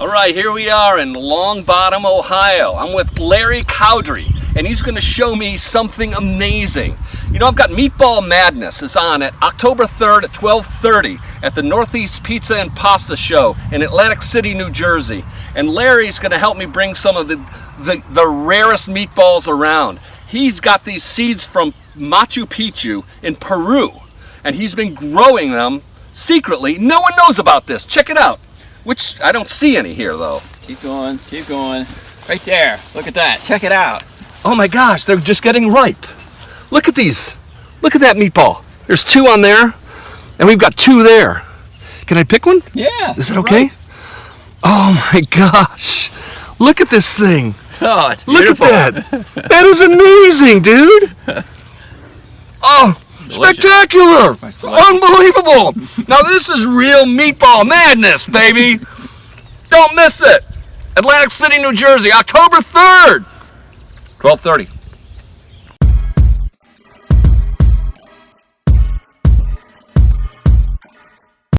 All right, here we are in Long Bottom, Ohio. I'm with Larry Cowdery, and he's going to show me something amazing. You know, I've got Meatball Madness is on at October 3rd at 12:30 at the Northeast Pizza and Pasta Show in Atlantic City, New Jersey. And Larry's going to help me bring some of the rarest meatballs around. He's got these seeds from Machu Picchu in Peru, and he's been growing them secretly. No one knows about this. Check it out. Which, I don't see any here, though. Keep going, keep going. Right there. Look at that. Check it out. Oh my gosh, they're just getting ripe. Look at these. Look at that meatball. There's 2 on there, and we've got 2 there. Can I pick one? Yeah. Is that okay? Right. Oh my gosh. Look at this thing. Oh, it's beautiful. Look at that. That is amazing, dude. Oh, delicious. Spectacular. Unbelievable. Now this is real Meatball Madness, baby. Don't miss it. Atlantic City, New Jersey, October 3rd, 12:30.